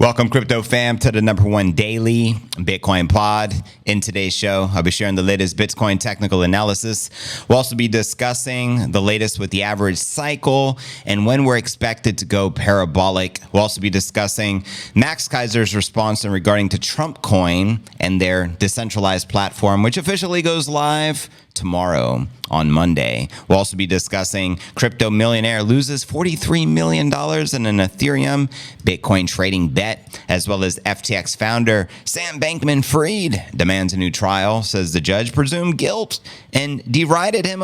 Welcome, crypto fam, to the #1 daily Bitcoin pod. In today's show, I'll be sharing the latest Bitcoin technical analysis. We'll also be discussing the latest with the average cycle and when we're expected to go parabolic. We'll also be discussing Max Kaiser's response in regarding to Trumpcoin and their decentralized platform, which officially goes live tomorrow on Monday. We'll also be discussing crypto millionaire loses $43 million in an Ethereum Bitcoin trading bet, as well as FTX founder Sam Bankman-Fried demands a new trial, says the judge presumed guilt and derided him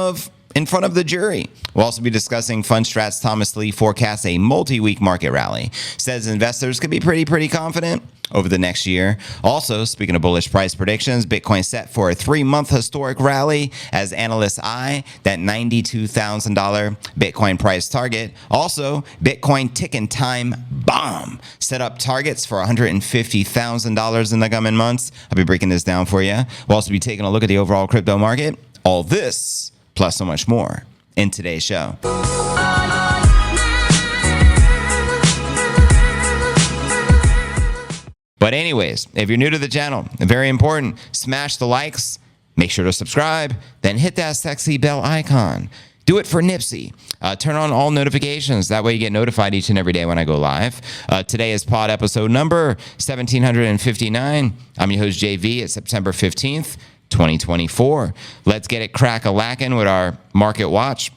in front of the jury. We'll also be discussing Fundstrat's Thomas Lee forecasts a multi-week market rally, says investors could be pretty confident over the next year. Also, speaking of bullish price predictions, Bitcoin set for a 3-month historic rally as analysts eye that $92,000 Bitcoin price target. Also, Bitcoin ticking time bomb set up targets for $150,000 in the coming months. I'll be breaking this down for you. We'll also be taking a look at the overall crypto market. All this, plus so much more, in today's show. But anyways, if you're new to the channel, very important, smash the likes, make sure to subscribe, then hit that sexy bell icon. Do it for Nipsey. Turn on all notifications. That way you get notified each and every day when I go live. Today is pod episode number 1759. I'm your host, JV. It's September 15th, 2024. Let's get it crack-a-lackin' with our market watch.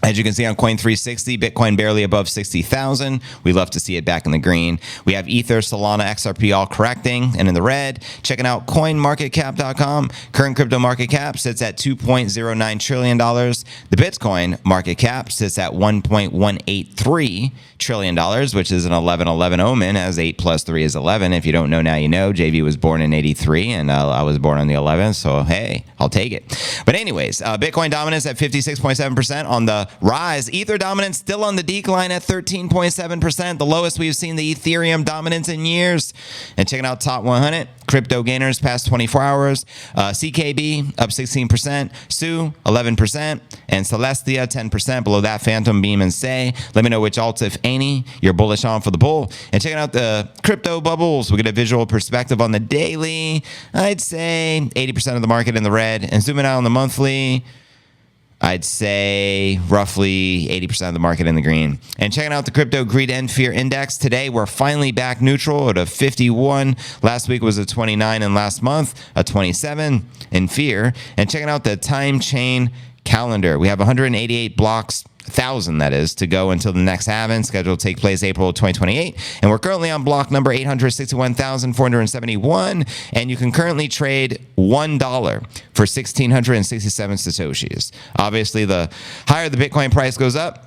As you can see on Coin360, Bitcoin barely above 60,000. We love to see it back in the green. We have Ether, Solana, XRP all correcting and in the red. Checking out coinmarketcap.com. Current crypto market cap sits at $2.09 trillion. The Bitcoin market cap sits at $1.183 trillion, which is an 11-11 omen, as 8 plus 3 is 11. If you don't know, now you know. JV was born in 83, and I was born on the 11th, so hey, I'll take it. But anyways, Bitcoin dominance at 56.7% on the rise. Ether dominance still on the decline at 13.7%, the lowest we've seen the Ethereum dominance in years. And checking out top 100 crypto gainers past 24 hours. CKB up 16%, SU 11%, and Celestia 10%. Below that, Phantom, Beam, and Say. Let me know which alts, if any, you're bullish on for the bull. And checking out the crypto bubbles, we get a visual perspective on the daily. I'd say 80% of the market in the red. And zooming out on the monthly, I'd say roughly 80% of the market in the green. And checking out the Crypto Greed and Fear Index, today we're finally back neutral at a 51. Last week was a 29, and last month a 27 in fear. And checking out the time chain calendar, we have 188 blocks, 1,000 that is, to go until the next halving, scheduled to take place April 2028. And we're currently on block number 861,471, and you can currently trade $1 for 1,667 Satoshis. Obviously, the higher the Bitcoin price goes up,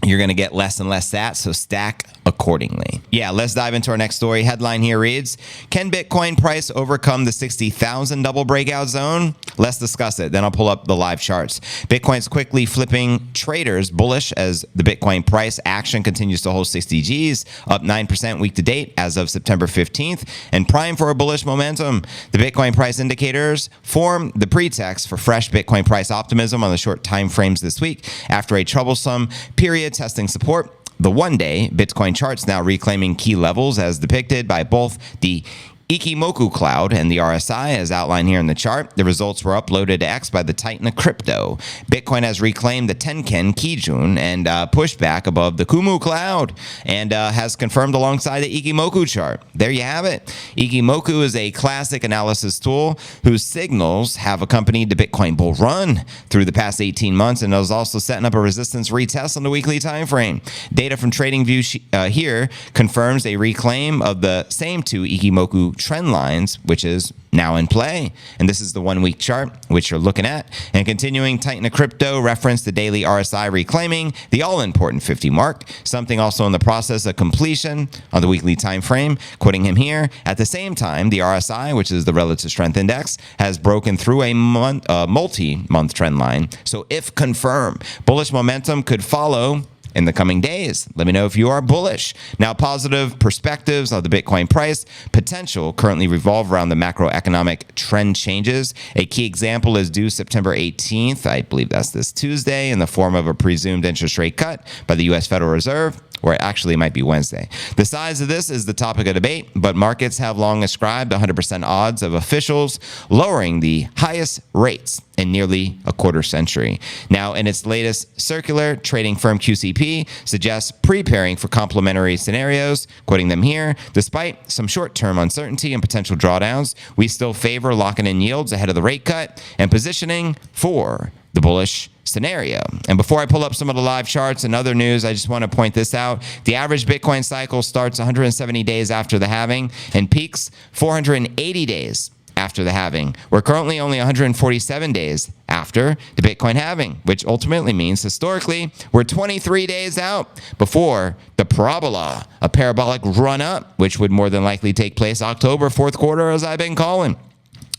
you're going to get less and less sats, so stack accordingly. Yeah, let's dive into our next story. Headline here reads, can Bitcoin price overcome the 60,000 double breakout zone? Let's discuss it. Then I'll pull up the live charts. Bitcoin's quickly flipping traders bullish as the Bitcoin price action continues to hold 60 Gs, up 9% week to date as of September 15th, and prime for a bullish momentum. The Bitcoin price indicators form the pretext for fresh Bitcoin price optimism on the short time frames this week after a troublesome period testing support. The one-day Bitcoin charts now reclaiming key levels as depicted by both the Ikimoku cloud and the RSI, as outlined here in the chart. The results were uploaded to X by the Titan of Crypto. Bitcoin has reclaimed the Tenken Kijun and pushed back above the Kumu cloud, and has confirmed alongside the Ikimoku chart. There you have it. Ikimoku is a classic analysis tool whose signals have accompanied the Bitcoin bull run through the past 18 months, and is also setting up a resistance retest on the weekly time frame. Data from TradingView here confirms a reclaim of the same two Ikimoku trend lines, which is now in play. And this is the 1 week chart, which you're looking at. And continuing, Titan of Crypto referenced the daily RSI reclaiming the all-important 50 mark, something also in the process of completion on the weekly time frame. Quoting him here, at the same time, the RSI, which is the relative strength index, has broken through a multi-month trend line. So if confirmed, bullish momentum could follow in the coming days. Let me know if you are bullish. Now, positive perspectives of the Bitcoin price potential currently revolve around the macroeconomic trend changes. A key example is due September 18th. I believe that's this Tuesday, in the form of a presumed interest rate cut by the U.S. Federal Reserve. or actually it might be Wednesday. The size of this is the topic of debate, but markets have long ascribed 100% odds of officials lowering the highest rates in nearly a quarter century. Now, in its latest circular, trading firm QCP suggests preparing for complementary scenarios. Quoting them here, despite some short-term uncertainty and potential drawdowns, we still favor locking in yields ahead of the rate cut and positioning for the bullish scenario. And before I pull up some of the live charts and other news, I just want to point this out. The average Bitcoin cycle starts 170 days after the halving and peaks 480 days after the halving. We're currently only 147 days after the Bitcoin halving, which ultimately means historically we're 23 days out before the parabola, a parabolic run up, which would more than likely take place October, fourth quarter, as I've been calling.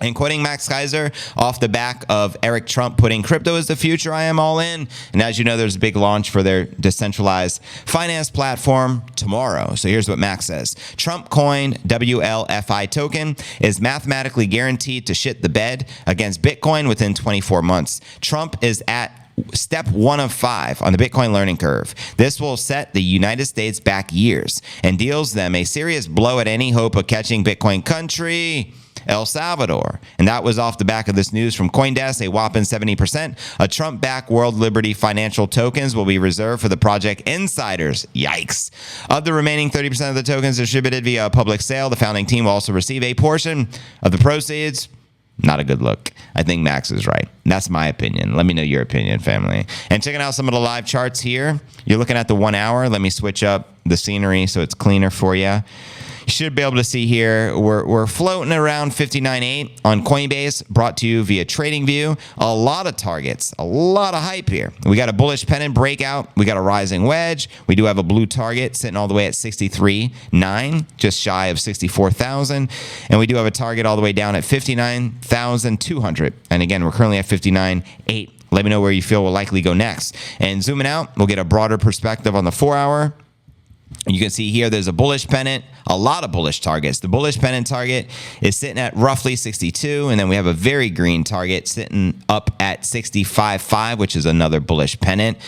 And quoting Max Kaiser off the back of Eric Trump putting crypto is the future, I am all in. And as you know, there's a big launch for their decentralized finance platform tomorrow. So here's what Max says. Trumpcoin WLFI token is mathematically guaranteed to shit the bed against Bitcoin within 24 months. Trump is at step 1 of 5 on the Bitcoin learning curve. This will set the United States back years and deals them a serious blow at any hope of catching Bitcoin country, El Salvador. And that was off the back of this news from CoinDesk, a whopping 70% of Trump-backed World Liberty financial tokens will be reserved for the project insiders. Yikes. Of the remaining 30% of the tokens distributed via a public sale, the founding team will also receive a portion of the proceeds. Not a good look. I think Max is right. That's my opinion. Let me know your opinion, family. And checking out some of the live charts here. You're looking at the 1 hour. Let me switch up the scenery so it's cleaner for you. You should be able to see here, we're floating around 59.8 on Coinbase, brought to you via TradingView. A lot of targets, a lot of hype here. We got a bullish pennant breakout. We got a rising wedge. We do have a blue target sitting all the way at 63.9, just shy of 64,000. And we do have a target all the way down at 59,200. And again, we're currently at 59.8. Let me know where you feel will likely go next. And zooming out, we'll get a broader perspective on the 4 hour. You can see here there's a bullish pennant, a lot of bullish targets. The bullish pennant target is sitting at roughly 62, and then we have a very green target sitting up at 65.5, which is another bullish pennant.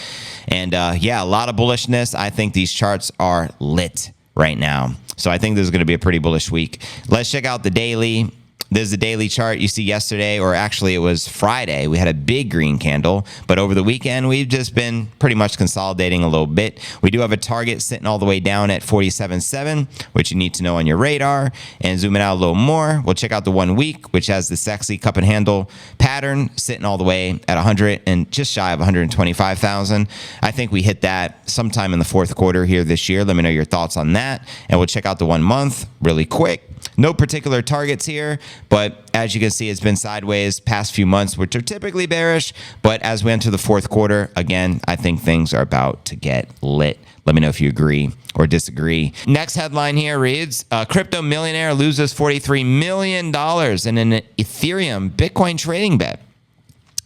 And yeah, a lot of bullishness. I think these charts are lit right now. So I think this is going to be a pretty bullish week. Let's check out the daily. There's the daily chart you see yesterday, or actually it was Friday. We had a big green candle, but over the weekend, we've just been pretty much consolidating a little bit. We do have a target sitting all the way down at 47.7, which you need to know on your radar. And zooming out a little more, we'll check out the 1 week, which has the sexy cup and handle pattern sitting all the way at 100 and just shy of 125,000. I think we hit that sometime in the fourth quarter here this year. Let me know your thoughts on that. And we'll check out the 1 month really quick. No particular targets here, but as you can see, it's been sideways past few months, which are typically bearish. But as we enter the fourth quarter, again, I think things are about to get lit. Let me know if you agree or disagree. Next headline here reads, crypto millionaire loses $43 million in an Ethereum Bitcoin trading bet.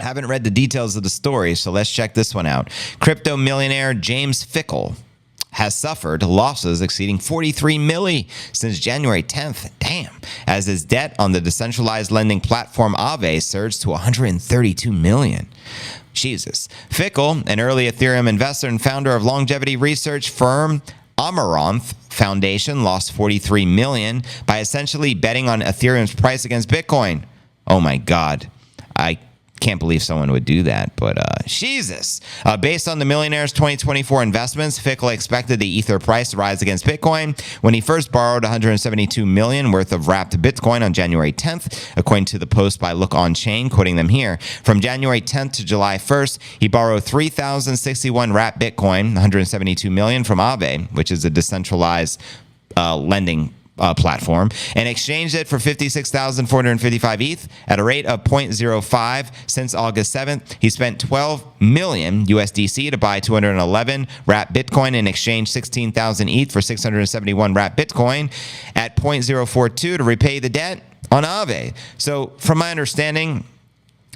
I haven't read the details of the story, so let's check this one out. Crypto millionaire James Fickle has suffered losses exceeding 43 milli since January 10th. Damn. As his debt on the decentralized lending platform Aave surged to 132 million. Jesus. Fickle, an early Ethereum investor and founder of longevity research firm Amaranth Foundation, lost 43 million by essentially betting on Ethereum's price against Bitcoin. Oh my God. I can't believe someone would do that, but Jesus. Based on the millionaire's 2024 investments, Fickle expected the Ether price to rise against Bitcoin when he first borrowed 172 million worth of wrapped Bitcoin on January 10th, according to the post by Look On Chain, quoting them here. From January 10th to July 1st, he borrowed 3,061 wrapped Bitcoin, 172 million from Aave, which is a decentralized lending platform, and exchanged it for 56,455 ETH at a rate of 0.05 since August 7th. He spent 12 million USDC to buy 211 wrapped Bitcoin and exchanged 16,000 ETH for 671 wrapped Bitcoin at 0.042 to repay the debt on Aave. So from my understanding,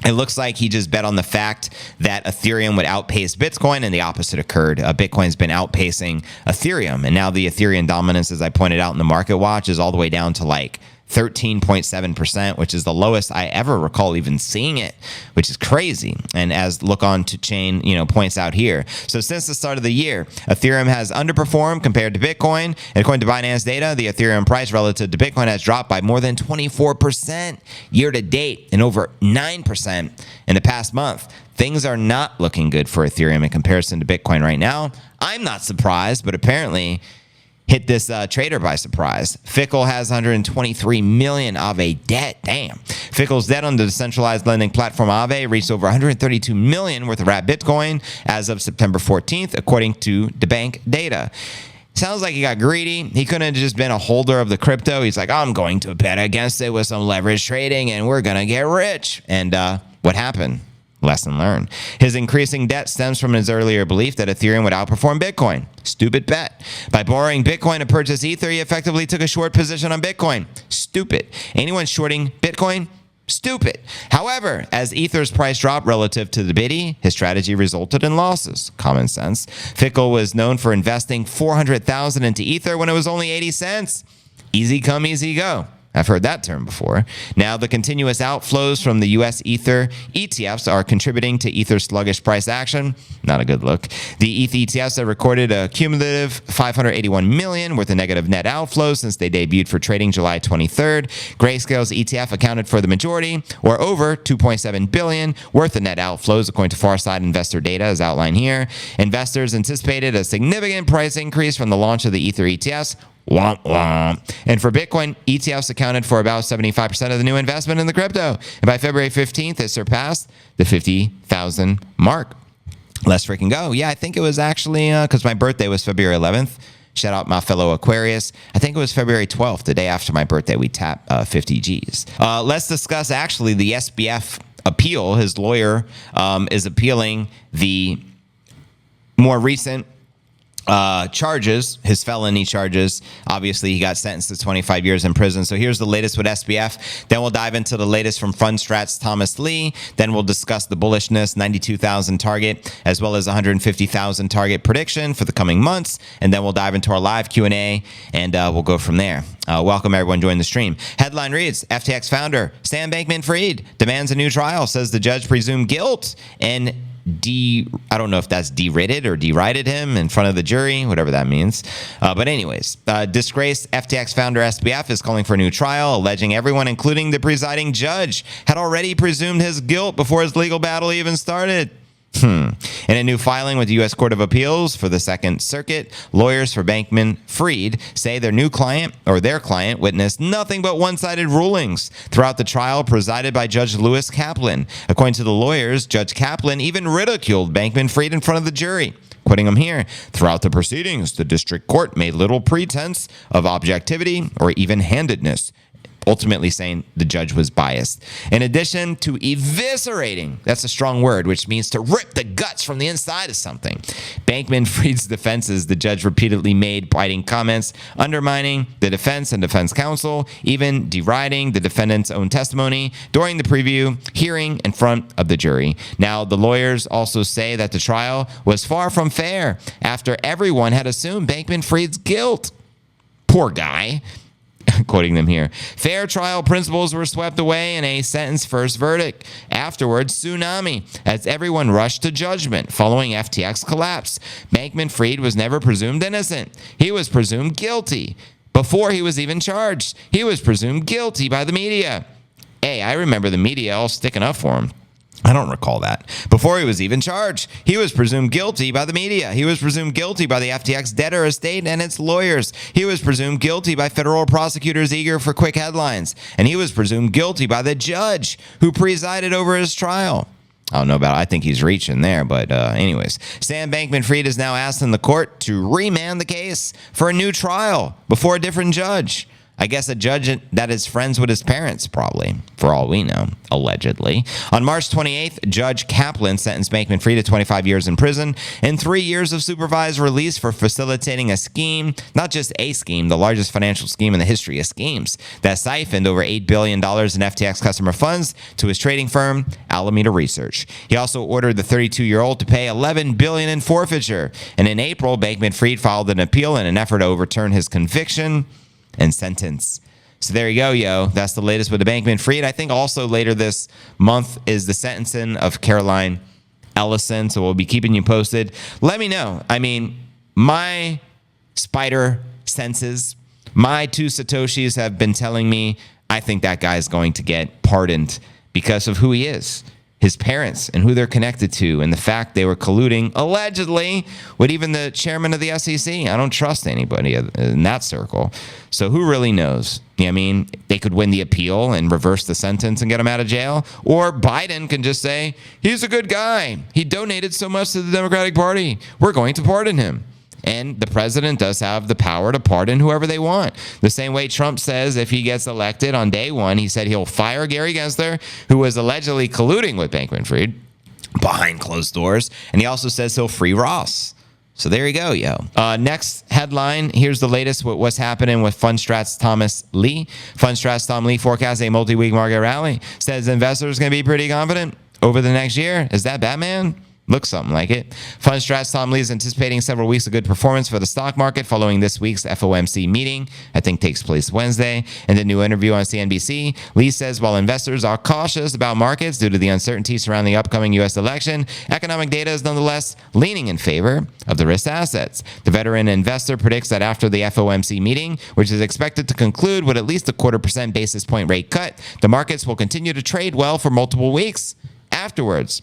it looks like he just bet on the fact that Ethereum would outpace Bitcoin, and the opposite occurred. Bitcoin's been outpacing Ethereum, and now the Ethereum dominance, as I pointed out in the market watch, is all the way down to like 13.7%, which is the lowest I ever recall even seeing it, which is crazy. And as Look On to Chain, points out here. So since the start of the year, Ethereum has underperformed compared to Bitcoin. And according to Binance data, the Ethereum price relative to Bitcoin has dropped by more than 24% year to date and over 9% in the past month. Things are not looking good for Ethereum in comparison to Bitcoin right now. I'm not surprised, but apparently hit this trader by surprise. Fickle has 123 million Aave debt. Damn. Fickle's debt on the decentralized lending platform Aave reached over 132 million worth of wrapped Bitcoin as of September 14th, according to the bank data. Sounds like he got greedy. He couldn't have just been a holder of the crypto. He's like, I'm going to bet against it with some leverage trading and we're going to get rich. And what happened? Lesson learned. His increasing debt stems from his earlier belief that Ethereum would outperform Bitcoin. Stupid bet. By borrowing Bitcoin to purchase Ether, he effectively took a short position on Bitcoin. Stupid. Anyone shorting Bitcoin? Stupid. However, as Ether's price dropped relative to the biddy, his strategy resulted in losses. Common sense. Fickle was known for investing $400,000 into Ether when it was only 80 cents. Easy come, easy go. I've heard that term before. Now, the continuous outflows from the U.S. Ether ETFs are contributing to Ether's sluggish price action. Not a good look. The ETH ETFs have recorded a cumulative 581 million worth of negative net outflows since they debuted for trading July 23rd. Grayscale's ETF accounted for the majority, or over 2.7 billion worth of net outflows, according to Farside investor data, as outlined here. Investors anticipated a significant price increase from the launch of the Ether ETFs. Womp womp. And for Bitcoin, ETFs accounted for about 75% of the new investment in the crypto. And by February 15th, it surpassed the 50,000 mark. Let's freaking go. Yeah, I think it was actually because my birthday was February 11th. Shout out my fellow Aquarius. I think it was February 12th, the day after my birthday, we tapped 50 G's. Let's discuss actually the SBF appeal. His lawyer is appealing the more recent charges, his felony charges. Obviously, he got sentenced to 25 years in prison. So here's the latest with SBF. Then we'll dive into the latest from Fundstrat's Thomas Lee. Then we'll discuss the bullishness 92,000 target, as well as 150,000 target prediction for the coming months. And then we'll dive into our live Q&A, and we'll go from there. Welcome, everyone, join the stream. Headline reads, FTX founder Sam Bankman-Fried demands a new trial, says the judge presumed guilt, and I don't know if that's derided or derided him in front of the jury, whatever that means. But anyways, disgraced FTX founder SBF is calling for a new trial, alleging everyone, including the presiding judge, had already presumed his guilt before his legal battle even started. In a new filing with the U.S. Court of Appeals for the Second Circuit, lawyers for Bankman-Fried say their client witnessed nothing but one-sided rulings throughout the trial presided by Judge Lewis Kaplan. According to the lawyers, Judge Kaplan even ridiculed Bankman-Fried in front of the jury. Quoting him here, throughout the proceedings, the district court made little pretense of objectivity or even-handedness, ultimately saying the judge was biased. In addition to eviscerating, that's a strong word, which means to rip the guts from the inside of something. Bankman-Fried's defenses, the judge repeatedly made biting comments, undermining the defense and defense counsel, even deriding the defendant's own testimony during the preview hearing in front of the jury. Now, the lawyers also say that the trial was far from fair after everyone had assumed Bankman-Fried's guilt. Poor guy. Quoting them here, fair trial principles were swept away in a sentence-first verdict. Afterwards, tsunami, as everyone rushed to judgment following FTX collapse. Bankman-Fried was never presumed innocent. He was presumed guilty. Before he was even charged, he was presumed guilty by the media. Hey, I remember the media all sticking up for him. I don't recall that. Before he was even charged, he was presumed guilty by the media. He was presumed guilty by the FTX debtor estate and its lawyers. He was presumed guilty by federal prosecutors eager for quick headlines. And he was presumed guilty by the judge who presided over his trial. I don't know about it. I think he's reaching there. But anyways, Sam Bankman-Fried is now asking the court to remand the case for a new trial before a different judge. I guess a judge that is friends with his parents, probably, for all we know, allegedly. On March 28th, Judge Kaplan sentenced Bankman-Fried to 25 years in prison and 3 years of supervised release for facilitating a scheme, not just a scheme, the largest financial scheme in the history of schemes, that siphoned over $8 billion in FTX customer funds to his trading firm, Alameda Research. He also ordered the 32-year-old to pay $11 billion in forfeiture. And in April, Bankman-Fried filed an appeal in an effort to overturn his conviction and sentence. So there you go, yo. That's the latest with the Bankman-Fried. I think also later this month is the sentencing of Caroline Ellison. So we'll be keeping you posted. Let me know. I mean, my spider senses, my 2 Satoshis have been telling me I think that guy is going to get pardoned because of who he is, his parents, and who they're connected to, and the fact they were colluding, allegedly, with even the chairman of the SEC. I don't trust anybody in that circle. So who really knows? You know what I mean? They could win the appeal and reverse the sentence and get him out of jail. Or Biden can just say, he's a good guy. He donated so much to the Democratic Party. We're going to pardon him. And the president does have the power to pardon whoever they want. The same way Trump says if he gets elected on day one, he said he'll fire Gary Gensler, who was allegedly colluding with Bankman-Fried behind closed doors. And he also says he'll free Ross. So there you go, yo. Next headline. Here's the latest with what's happening with Fundstrat's Thomas Lee. Fundstrat's Tom Lee forecasts a multi-week market rally. Says investors going to be pretty confident over the next year. Is that Batman? Looks something like it. Fundstrat's Tom Lee is anticipating several weeks of good performance for the stock market following this week's FOMC meeting, I think takes place Wednesday. In the new interview on CNBC, Lee says while investors are cautious about markets due to the uncertainty surrounding the upcoming U.S. election, economic data is nonetheless leaning in favor of the risk assets. The veteran investor predicts that after the FOMC meeting, which is expected to conclude with at least a 0.25% basis point rate cut, the markets will continue to trade well for multiple weeks afterwards.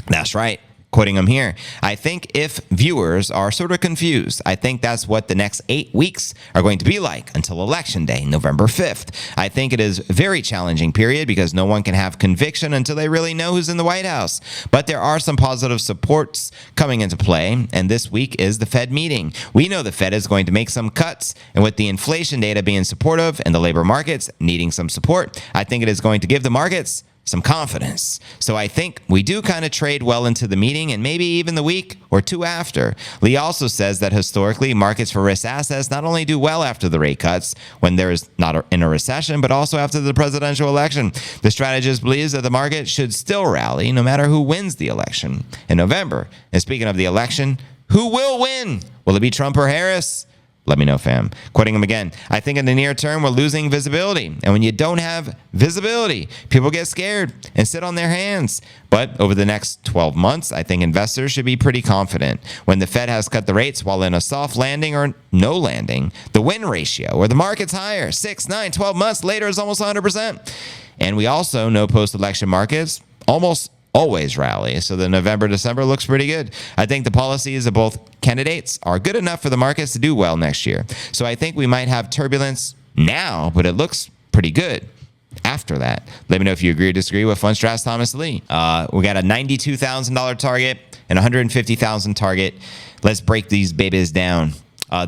That's right. Quoting him here, I think if viewers are sort of confused, I think that's what the next 8 weeks are going to be like until Election Day, November 5th. I think it is a very challenging period because no one can have conviction until they really know who's in the White House. But there are some positive supports coming into play, and this week is the Fed meeting. We know the Fed is going to make some cuts, and with the inflation data being supportive and the labor markets needing some support, I think it is going to give the markets some confidence. So I think we do kind of trade well into the meeting and maybe even the week or two after. Lee also says that historically, markets for risk assets not only do well after the rate cuts when there is not in a recession, but also after the presidential election. The strategist believes that the market should still rally no matter who wins the election in November. And speaking of the election, who will win? Will it be Trump or Harris? Let me know, fam. Quoting him again, I think in the near term, we're losing visibility. And when you don't have visibility, people get scared and sit on their hands. But over the next 12 months, I think investors should be pretty confident. When the Fed has cut the rates while in a soft landing or no landing, the win ratio, or the market's higher, 6, 9, 12 months later is almost 100%. And we also know post-election markets almost always rally. So the November, December looks pretty good. I think the policies of both candidates are good enough for the markets to do well next year. So I think we might have turbulence now, but it looks pretty good after that. Let me know if you agree or disagree with Fundstrat's Thomas Lee. We got a $92,000 target and $150,000 target. Let's break these babies down.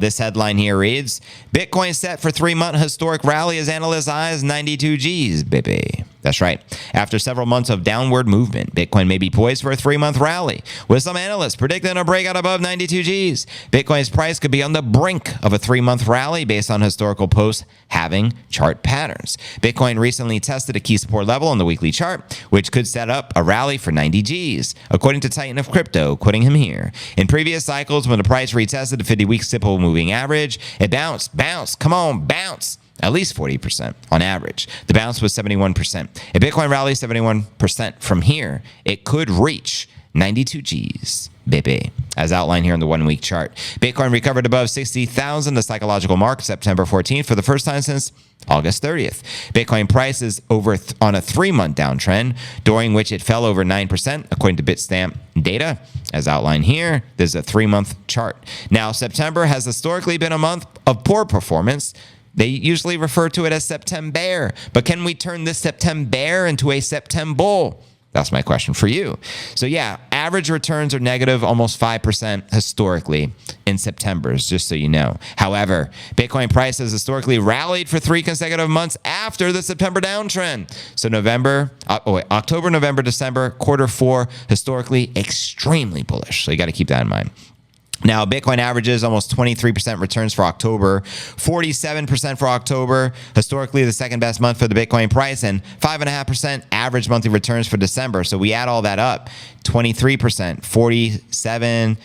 This headline here reads, Bitcoin set for 3-month historic rally as analysts' eyes 92 G's, baby. That's right. After several months of downward movement, Bitcoin may be poised for a 3-month rally, with some analysts predicting a breakout above 92 G's. Bitcoin's price could be on the brink of a 3-month rally based on historical post-halving chart patterns. Bitcoin recently tested a key support level on the weekly chart, which could set up a rally for 90 G's, according to Titan of Crypto, quoting him here. In previous cycles, when the price retested the 50-week simple moving average, it bounced, come on, bounce. At least 40% on average. The bounce was 71%. If Bitcoin rallies 71% from here, it could reach 92 G's, baby, as outlined here in the 1-week chart. Bitcoin recovered above 60,000, the psychological mark, September 14th, for the first time since August 30th. Bitcoin price is over on a 3-month downtrend, during which it fell over 9%, according to Bitstamp data. As outlined here, there's a 3-month chart. Now, September has historically been a month of poor performance. They usually refer to it as September, but can we turn this September into a September? That's my question for you. So yeah, average returns are negative almost 5% historically in September's, just so you know. However, Bitcoin price has historically rallied for 3 consecutive months after the September downtrend. So October, November, December, Q4, historically extremely bullish. So you got to keep that in mind. Now, Bitcoin averages almost 23% returns for October, 47% for October, historically the second best month for the Bitcoin price, and 5.5% average monthly returns for December. So we add all that up, 23%, 47,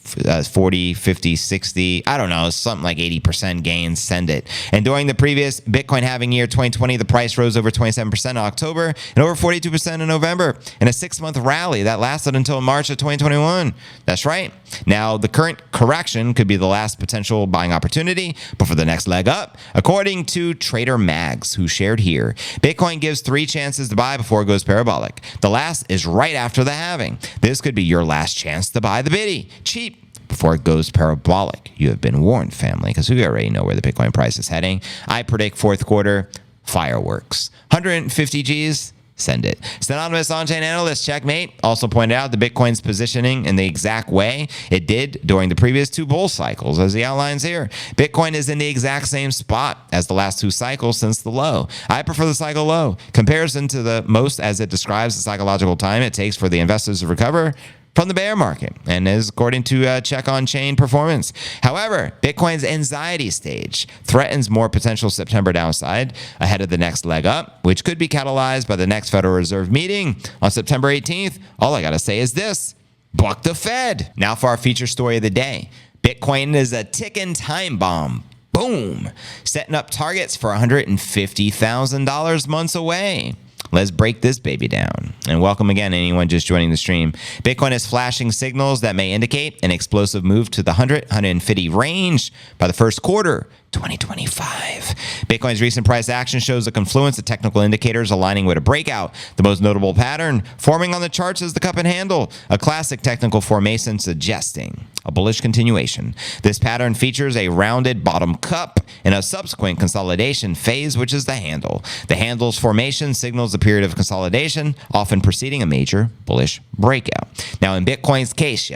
40, 50, 60, I don't know, something like 80% gains, send it. And during the previous Bitcoin halving year 2020, the price rose over 27% in October and over 42% in November in a 6-month rally that lasted until March of 2021. That's right. Now, the current correction could be the last potential buying opportunity before the next leg up. According to Trader Mags, who shared here, Bitcoin gives 3 chances to buy before it goes parabolic. The last is right after the halving. This could be your last chance to buy the biddy. Cheap before it goes parabolic. You have been warned, family, because we already know where the Bitcoin price is heading. I predict fourth quarter fireworks. 150 G's. Send it. Synonymous on-chain analyst Checkmate also pointed out the Bitcoin's positioning in the exact way it did during the previous 2 bull cycles, as he outlines here. Bitcoin is in the exact same spot as the last 2 cycles since the low. I prefer the cycle low. Comparison to the most as it describes the psychological time it takes for the investors to recover from the bear market, and is according to Check on Chain Performance. However, Bitcoin's anxiety stage threatens more potential September downside ahead of the next leg up, which could be catalyzed by the next Federal Reserve meeting on September 18th. All I gotta say is this: buck the Fed. Now for our feature story of the day. Bitcoin is a ticking time bomb. Boom. Setting up targets for $150,000 months away. Let's break this baby down. And welcome again, anyone just joining the stream. Bitcoin is flashing signals that may indicate an explosive move to the 150 range by the first quarter 2025. Bitcoin's recent price action shows a confluence of technical indicators aligning with a breakout. The most notable pattern forming on the charts is the cup and handle, a classic technical formation suggesting a bullish continuation. This pattern features a rounded bottom cup in a subsequent consolidation phase, which is the handle. The handle's formation signals a period of consolidation, often preceding a major bullish breakout. Now, in Bitcoin's case,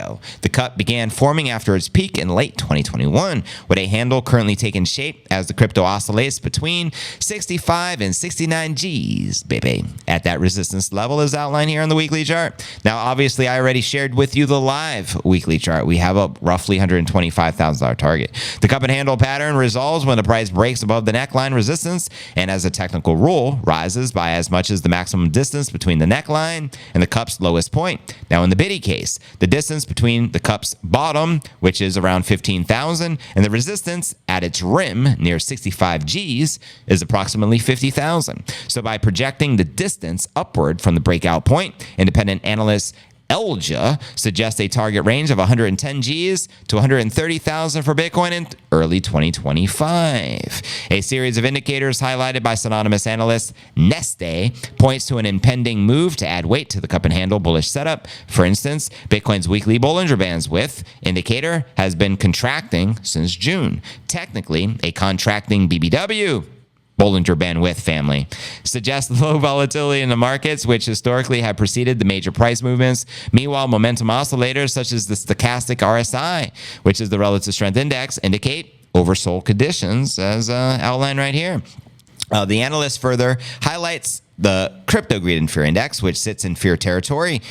the cup began forming after its peak in late 2021, with a handle currently taking shape as the crypto oscillates between 65 and 69 G's, baby, at that resistance level as outlined here on the weekly chart. Now, obviously, I already shared with you the live weekly chart. We have a roughly $125,000 target. The cup and handle pattern resolves when the price breaks above the neckline resistance and, as a technical rule, rises by as much as the maximum distance between the neckline and the cup's lowest point. Now, in the biddy case, the distance between the cup's bottom, which is around 15,000, and the resistance at its rim near 65 G's is approximately 50,000. So by projecting the distance upward from the breakout point, independent analysts Elja suggests a target range of 110 G's to 130,000 for Bitcoin in early 2025. A series of indicators highlighted by synonymous analyst Neste points to an impending move to add weight to the cup and handle bullish setup. For instance, Bitcoin's weekly Bollinger Bands width indicator has been contracting since June. Technically, a contracting BBW. Bollinger Bandwidth family suggests low volatility in the markets, which historically have preceded the major price movements. Meanwhile, momentum oscillators such as the stochastic RSI, which is the relative strength index, indicate oversold conditions, as outlined right here. The analyst further highlights the crypto greed and fear index, which sits in fear territory.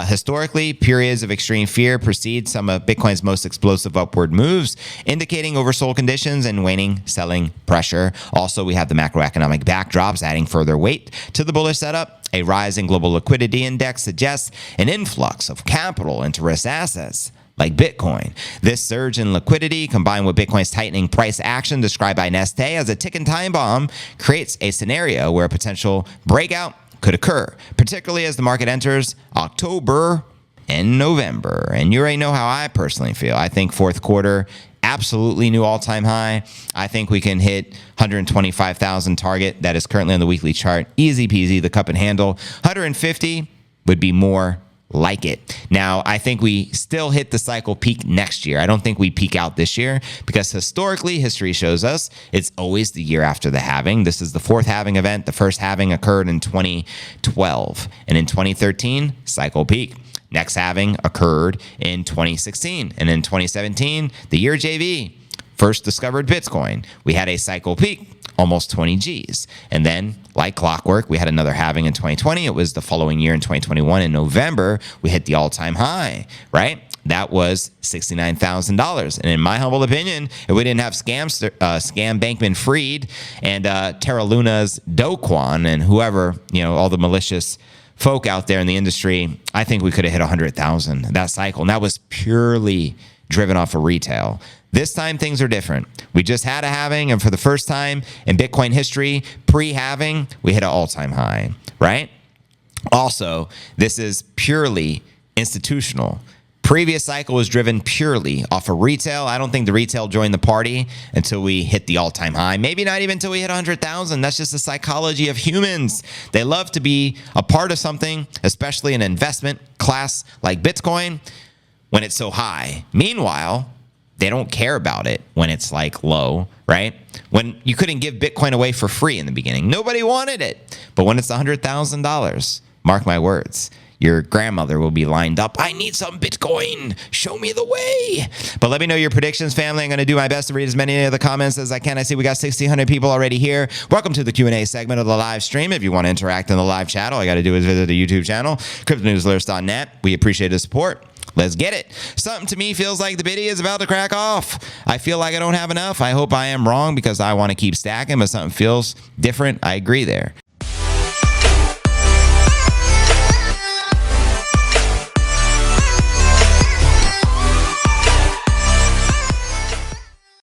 Historically, periods of extreme fear precede some of Bitcoin's most explosive upward moves, indicating oversold conditions and waning selling pressure. Also, we have the macroeconomic backdrops adding further weight to the bullish setup. A rise in global liquidity index suggests an influx of capital into risk assets like Bitcoin. This surge in liquidity, combined with Bitcoin's tightening price action described by Neste as a ticking time bomb, creates a scenario where a potential breakout could occur, particularly as the market enters October and November. And you already know how I personally feel. I think fourth quarter, absolutely new all-time high. I think we can hit 125,000 target that is currently on the weekly chart. Easy peasy, the cup and handle. 150 would be more like it. Now, I think we still hit the cycle peak next year. I don't think we peak out this year because historically, history shows us it's always the year after the halving. This is the fourth halving event. The first halving occurred in 2012. And in 2013, cycle peak. Next halving occurred in 2016. And in 2017, the year JV first discovered Bitcoin, we had a cycle peak, almost 20 G's. And then, like clockwork, we had another halving in 2020. It was the following year in 2021. In November, we hit the all-time high, right? That was $69,000. And in my humble opinion, if we didn't have Scam Bankman-Fried and Terra Luna's Do Kwon and whoever, all the malicious folk out there in the industry, I think we could have hit 100,000 that cycle. And that was purely driven off of retail. This time, things are different. We just had a halving, and for the first time in Bitcoin history, pre-halving, we hit an all-time high, right? Also, this is purely institutional. Previous cycle was driven purely off of retail. I don't think the retail joined the party until we hit the all-time high. Maybe not even until we hit 100,000. That's just the psychology of humans. They love to be a part of something, especially an investment class like Bitcoin, when it's so high. Meanwhile, they don't care about it when it's like low, right? When you couldn't give Bitcoin away for free in the beginning, nobody wanted it. But when it's $100,000, mark my words, your grandmother will be lined up. I need some Bitcoin. Show me the way. But let me know your predictions, family. I'm going to do my best to read as many of the comments as I can. I see we got 1,600 people already here. Welcome to the Q&A segment of the live stream. If you want to interact in the live chat, all you got to do is visit the YouTube channel, cryptonewsalerts.net. We appreciate the support. Let's get it. Something to me feels like the biddy is about to crack off. I feel like I don't have enough. I hope I am wrong because I want to keep stacking, but something feels different. I agree there.